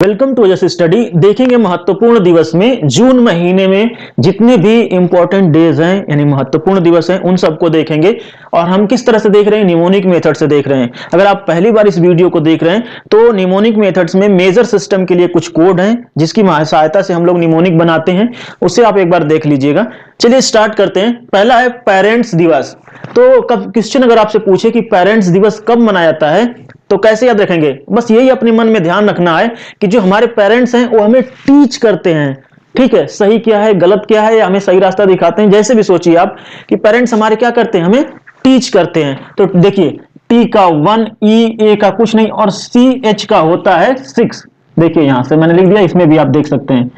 Welcome to just study. देखेंगे महत्वपूर्ण दिवस में जून महीने में जितने भी इंपॉर्टेंट डेज हैं यानी महत्वपूर्ण दिवस हैं उन सबको देखेंगे। और हम किस तरह से देख रहे हैं, निमोनिक मेथड से देख रहे हैं। अगर आप पहली बार इस वीडियो को देख रहे हैं तो निमोनिक मेथड्स में मेजर सिस्टम के लिए कुछ कोड हैं जिसकी सहायता से हम लोग निमोनिक बनाते हैं, उससे आप एक बार देख लीजिएगा। चलिए स्टार्ट करते हैं। पहला है पेरेंट्स दिवस। तो कब क्वेश्चन अगर आपसे पूछे कि पेरेंट्स दिवस कब मनाया जाता है तो कैसे याद रखेंगे, बस यही अपने मन में ध्यान रखना है कि जो हमारे पेरेंट्स हैं वो हमें टीच करते हैं, ठीक है, सही क्या है गलत क्या है, या हमें सही रास्ता दिखाते हैं। जैसे भी सोचिए आप कि पेरेंट्स हमारे क्या करते हैं, हमें टीच करते हैं। तो देखिए टी का 1, ई ए का कुछ नहीं और सी एच का होता है 6। देखिए यहां से मैंने लिख दिया, इसमें भी आप देख सकते हैं।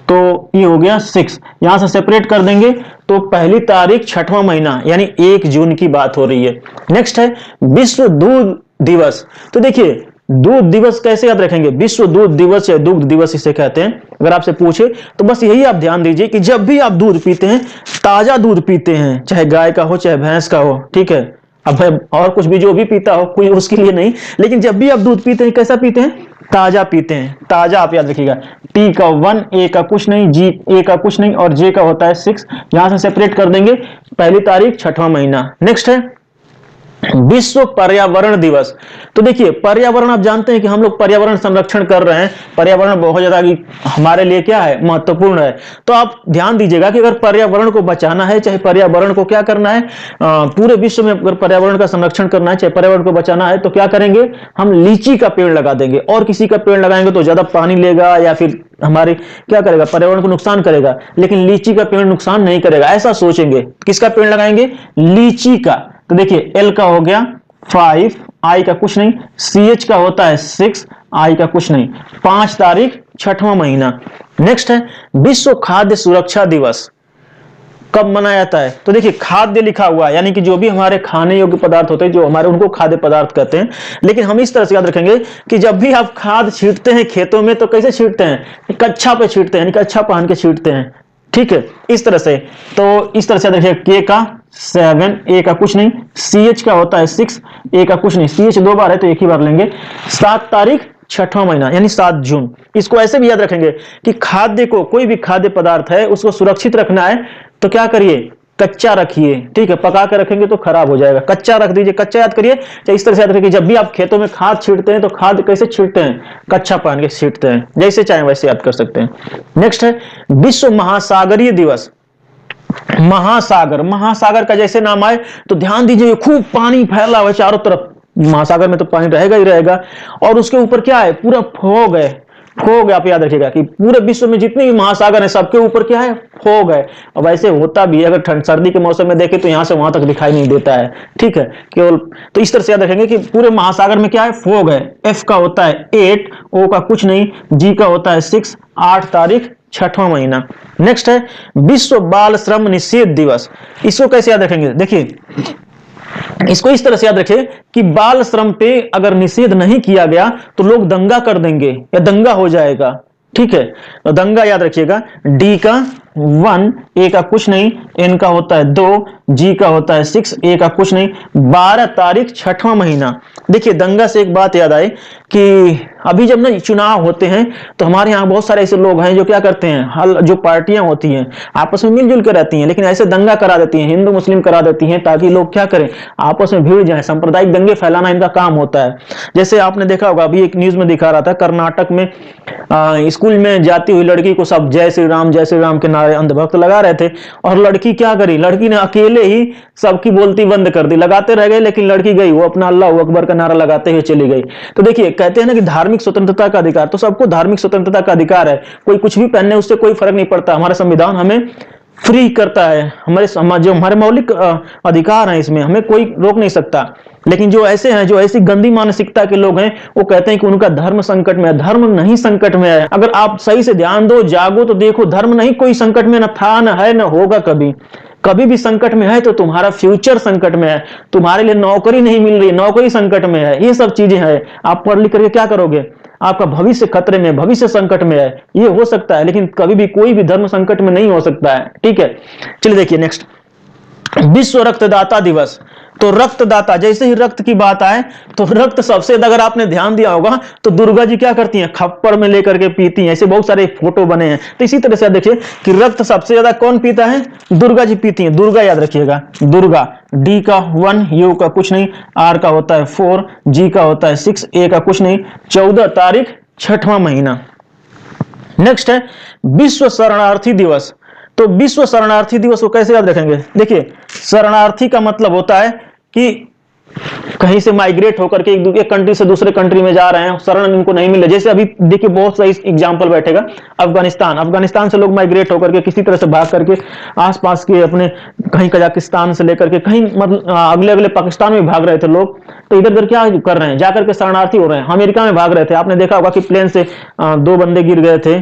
तो ये हो गया 6, यहां से सेपरेट कर देंगे तो पहली तारीख 6वां महीना यानी 1 जून की बात हो रही है। नेक्स्ट है विश्व दूध दिवस। तो देखिए दूध दिवस कैसे याद रखेंगे, विश्व दूध दिवस या दुग्ध दिवस इसे कहते हैं। अगर आपसे पूछे तो बस यही आप ध्यान दीजिए कि जब भी आप दूध पीते हैं ताजा दूध पीते हैं, चाहे गाय का हो चाहे भैंस का हो, ठीक है। अब और कुछ भी जो भी पीता हो कोई उसके लिए नहीं, लेकिन जब भी आप दूध पीते हैं कैसा पीते हैं, ताजा पीते हैं। ताजा आप याद रखिएगा। टी का 1, ए का कुछ नहीं, जी ए का कुछ नहीं और जे का होता है 6। यहां से सेपरेट कर देंगे, पहली तारीख 6वां महीना। नेक्स्ट है विश्व पर्यावरण दिवस। तो देखिए पर्यावरण आप जानते हैं कि हम लोग पर्यावरण संरक्षण कर रहे हैं। पर्यावरण बहुत ज्यादा हमारे लिए क्या है, महत्वपूर्ण है। तो आप ध्यान दीजिएगा कि अगर पर्यावरण को बचाना है, चाहे पर्यावरण को क्या करना है, पूरे विश्व में अगर पर्यावरण का संरक्षण करना है, चाहे पर्यावरण को बचाना है, तो क्या करेंगे, हम लीची का पेड़ लगा देंगे। और किसी का पेड़ लगाएंगे तो ज्यादा पानी लेगा या फिर हमारे क्या करेगा, पर्यावरण को नुकसान करेगा, लेकिन लीची का पेड़ नुकसान नहीं करेगा, ऐसा सोचेंगे। किसका पेड़ लगाएंगे, लीची का। तो देखिए एल का हो गया 5, आई का कुछ नहीं, सी एच का होता है 6, आई का कुछ नहीं, 5 तारीख 6वां महीना। नेक्स्ट है विश्व खाद्य सुरक्षा दिवस। कब मनाया जाता है, तो देखिए खाद्य लिखा हुआ है यानी कि जो भी हमारे खाने योग्य पदार्थ होते हैं जो हमारे, उनको खाद्य पदार्थ कहते हैं। लेकिन हम इस तरह से याद रखेंगे कि जब भी आप खाद छींटते हैं खेतों में तो कैसे छींटते हैं, कच्छा पे छींटते हैं, यानी कच्छा पहन के छींटते हैं, ठीक है, इस तरह से। तो इस तरह से देखिए के का 7, ए का कुछ नहीं, सी एच का होता है 6, ए का कुछ नहीं, सी एच 2 बार है तो एक ही बार लेंगे। 7 तारीख 6वां महीना यानी 7 जून। इसको ऐसे भी याद रखेंगे कि खाद्य को, कोई भी खाद्य पदार्थ है उसको सुरक्षित रखना है तो क्या करिए, कच्चा रखिए, ठीक है। पका कर रखेंगे तो खराब हो जाएगा, कच्चा रख दीजिए, कच्चा याद करिए। तो इस तरह से याद रखिए जब भी आप खेतों में खाद छींटते हैं तो खाद कैसे छींटते हैं, कच्चा पहन के छींटते हैं, जैसे चाहे वैसे याद कर सकते हैं। नेक्स्ट है विश्व महासागरीय दिवस। महासागर, महासागर का जैसे नाम आए तो ध्यान दीजिए खूब पानी फैला हुआ चारों तरफ, महासागर में तो पानी रहेगा ही रहेगा, और उसके ऊपर क्या है, पूरा फॉग है। फॉग आप याद रखिएगा कि पूरे विश्व में जितने भी महासागर है सबके ऊपर क्या है, फॉग है। और वैसे होता भी है, अगर ठंड सर्दी के मौसम में देखें तो यहां से वहां तक दिखाई नहीं देता है, ठीक है, केवल। तो इस तरह से याद रखेंगे कि पूरे महासागर में क्या है, फॉग है। एफ का होता है 8, ओ का कुछ नहीं, जी का होता है 6, 8 तारीख 6वां महीना। नेक्स्ट है विश्व बाल श्रम निषेध दिवस। इसको कैसे याद रखेंगे, देखिए इसको इस तरह से याद रखें कि बाल श्रम पे अगर निषेध नहीं किया गया तो लोग दंगा कर देंगे या दंगा हो जाएगा, ठीक है। तो दंगा याद रखिएगा। डी का 1, ए का कुछ नहीं, एन का होता है 2, जी का होता है 6, ए का कुछ नहीं, 12 तारीख 6वां महीना। देखिए दंगा से एक बात याद आई कि अभी जब ना चुनाव होते हैं तो हमारे यहाँ बहुत सारे ऐसे लोग हैं जो क्या करते हैं, जो पार्टियां होती हैं आपस में मिलजुल कर रहती हैं, लेकिन ऐसे दंगा करा देती हैं, हिंदू मुस्लिम करा देती हैं, ताकि लोग क्या करें, आपस में भिड़ जाएं। सांप्रदायिक दंगे फैलाना इनका काम होता है। जैसे आपने देखा होगा, अभी एक न्यूज में दिखा रहा था, कर्नाटक में स्कूल में जाती हुई लड़की को सब जय श्री राम के नारे अंधभक्त लगा रहे थे, और लड़की क्या करी, लड़की ने अकेले ही सबकी बोलती बंद कर दी, लगाते रह गए लेकिन लड़की गई, वो अपना अल्लाह अकबर का नारा लगाते हुए चली गई। तो देखिए कहते हैं ना कि धार्मिक स्वतंत्रता का अधिकार, तो सबको धार्मिक स्वतंत्रता का अधिकार है, कोई कुछ भी पहनने उससे कोई फर्क नहीं पड़ता। हमारा संविधान हमें फ्री करता है, जो हमारे मौलिक अधिकार हैं इसमें हमें कोई रोक नहीं सकता। लेकिन जो ऐसे हैं, जो ऐसी गंदी मानसिकता के लोग हैं, वो कहते हैं कि उनका धर्म संकट में है। धर्म नहीं संकट में है, अगर आप सही से ध्यान दो, जागो तो देखो, धर्म नहीं कोई संकट में न था, न है, न होगा कभी। कभी भी संकट में है तो तुम्हारा फ्यूचर संकट में है, तुम्हारे लिए नौकरी नहीं मिल रही, नौकरी संकट में है, ये सब चीजें हैं। आप पढ़ लिख करके क्या करोगे, आपका भविष्य खतरे में, भविष्य संकट में है, ये हो सकता है, लेकिन कभी भी कोई भी धर्म संकट में नहीं हो सकता है, ठीक है। चलिए देखिए नेक्स्ट विश्व रक्तदाता दिवस। तो रक्तदाता, जैसे ही रक्त की बात आए तो रक्त सबसे ज्यादा, अगर आपने ध्यान दिया होगा तो दुर्गा जी क्या करती हैं, खप्पड़ में लेकर के पीती हैं। ऐसे बहुत सारे फोटो बने हैं। तो इसी तरह से आप देखिए कि रक्त सबसे ज्यादा कौन पीता है, दुर्गा जी पीती हैं। दुर्गा याद रखिएगा, दुर्गा, डी का 1, यू का कुछ नहीं, आर का होता है 4, जी का होता है 6, ए का कुछ नहीं। 14 तारीख 6वां महीना। नेक्स्ट है विश्व शरणार्थी दिवस। तो विश्व शरणार्थी दिवस को कैसे याद रखेंगे, देखिए शरणार्थी का मतलब होता है कि कहीं से माइग्रेट होकर के एक कंट्री से दूसरे कंट्री में जा रहे हैं, शरण इनको नहीं मिले। जैसे अभी देखिए बहुत सही एग्जांपल बैठेगा, अफगानिस्तान से लोग माइग्रेट होकर के किसी तरह से भाग करके आसपास के अपने कहीं कजाकिस्तान से लेकर के कहीं मतलब अगले अगले पाकिस्तान में भाग रहे थे लोग। तो इधर उधर क्या कर रहे हैं, जाकर के शरणार्थी हो रहे हैं। अमेरिका में भाग रहे थे, आपने देखा होगा कि प्लेन से 2 बंदे गिर गए थे।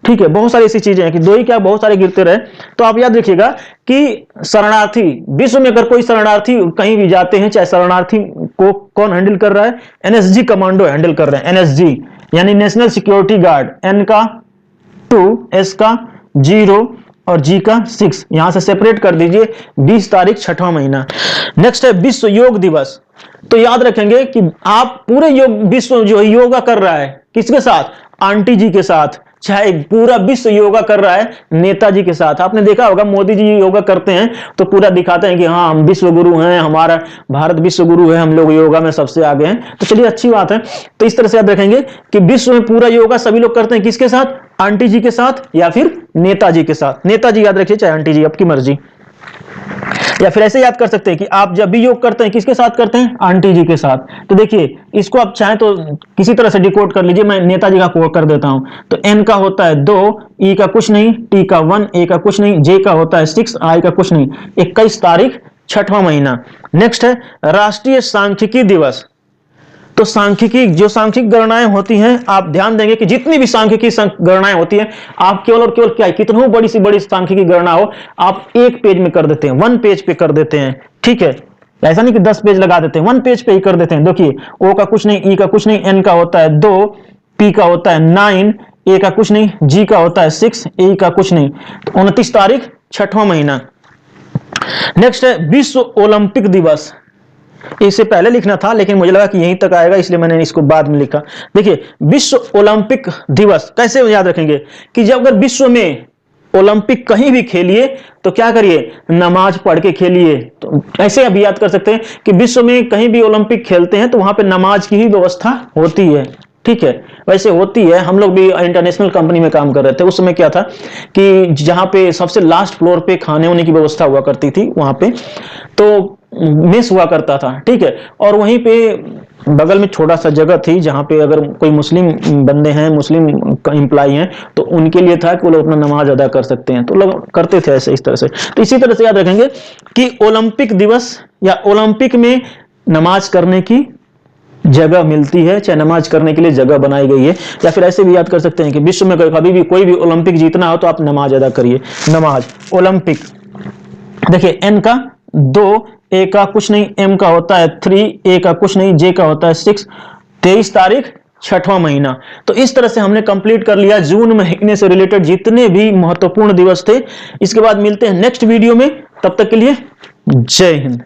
ठीक है, बहुत सारी ऐसी चीजें हैं कि 2 ही क्या बहुत सारे गिरते रहे। तो आप याद रखिएगा कि शरणार्थी, विश्व में अगर कोई शरणार्थी कहीं भी जाते हैं, चाहे शरणार्थी को कौन हैंडल कर रहा है, एनएसजी कमांडो हैंडल कर रहे हैं। एनएसजी यानी नेशनल सिक्योरिटी गार्ड, एन का 2, एस का 0 और जी का 6, यहां से सेपरेट कर दीजिए। 20 तारीख 6वां महीना। नेक्स्ट है विश्व योग दिवस। तो याद रखेंगे कि आप पूरे विश्व जो योगा कर रहा है, किसके साथ, आंटी जी के साथ। चाहे पूरा विश्व योगा कर रहा है नेताजी के साथ। आपने देखा होगा मोदी जी योगा करते हैं तो पूरा दिखाते हैं कि हाँ हम विश्व गुरु हैं, हमारा भारत विश्व गुरु है, हम लोग योगा में सबसे आगे हैं। तो चलिए अच्छी बात है। तो इस तरह से आप रखेंगे कि विश्व में पूरा योगा सभी लोग करते हैं, किसके साथ, आंटी जी के साथ या फिर नेताजी के साथ। नेताजी याद रखिए चाहे आंटी जी, आपकी मर्जी। या फिर ऐसे याद कर सकते हैं कि आप जब भी योग करते हैं किसके साथ करते हैं, आंटी जी के साथ। तो देखिए इसको आप चाहें तो किसी तरह से डिकोड कर लीजिए, मैं नेताजी का कोड कर देता हूं। तो एन का होता है 2, ई का कुछ नहीं, टी का 1, ए का कुछ नहीं, जे का होता है 6, आई का कुछ नहीं। 21 तारीख 6वां महीना। नेक्स्ट है राष्ट्रीय सांख्यिकी दिवस। तो सांख्यिकी, जो सांख्यिक गणनाएं होती हैं, आप ध्यान देंगे कि जितनी भी सांख्यिकी गणनाएं होती हैं, आप केवल और केवल क्या, कितनी बड़ी सी बड़ी सांख्यिकी गणना हो, आप 1 पेज में कर देते हैं, 1 पेज पे कर देते हैं। ठीक है, ऐसा नहीं कि 10 पेज लगा देते हैं, 1 पेज पे ही कर देते हैं। देखिए ओ का कुछ नहीं, ई का कुछ नहीं, एन का होता है 2, पी का होता है 9, ए का कुछ नहीं, जी का होता है 6, ए का कुछ नहीं। तो 29 तारीख 6वां महीना। नेक्स्ट है विश्व ओलंपिक दिवस। इससे पहले लिखना था लेकिन मुझे लगा कि यहीं तक आएगा, इसलिए मैंने इसको बाद में लिखा। देखिए विश्व ओलंपिक दिवस कैसे याद रखेंगे कि जब अगर विश्व में ओलंपिक कहीं भी खेलिए तो क्या करिए, नमाज पढ़ के खेलिए। तो ऐसे अभी याद कर सकते हैं कि विश्व में कहीं भी ओलंपिक खेलते हैं तो वहां पे नमाज की ही व्यवस्था होती है। ठीक है, वैसे होती है। हम लोग भी इंटरनेशनल कंपनी में काम कर रहे थे, उस समय क्या था कि जहां पे सबसे लास्ट फ्लोर पे खाने होने की व्यवस्था हुआ करती थी, वहां पे तो मेस हुआ करता था। ठीक है, और वहीं पे बगल में छोटा सा जगह थी जहां पे अगर कोई मुस्लिम बंदे हैं, मुस्लिम एम्प्लॉय हैं, तो उनके लिए था कि वो लोग अपना नमाज अदा कर सकते हैं, तो लोग करते थे ऐसे इस तरह से। तो इसी तरह से याद रखेंगे कि ओलंपिक दिवस या ओलंपिक में नमाज करने की जगह मिलती है, चाहे नमाज करने के लिए जगह बनाई गई है। या फिर ऐसे भी याद कर सकते हैं कि विश्व में कभी भी कोई भी ओलंपिक जीतना हो तो आप नमाज अदा करिए। नमाज ओलंपिक, देखिए एन का 2, ए का कुछ नहीं, एम का होता है 3, ए का कुछ नहीं, जे का होता है 6। 23 तारीख 6वां महीना। तो इस तरह से हमने कंप्लीट कर लिया जून महीने से रिलेटेड जितने भी महत्वपूर्ण दिवस थे। इसके बाद मिलते हैं नेक्स्ट वीडियो में, तब तक के लिए जय हिंद।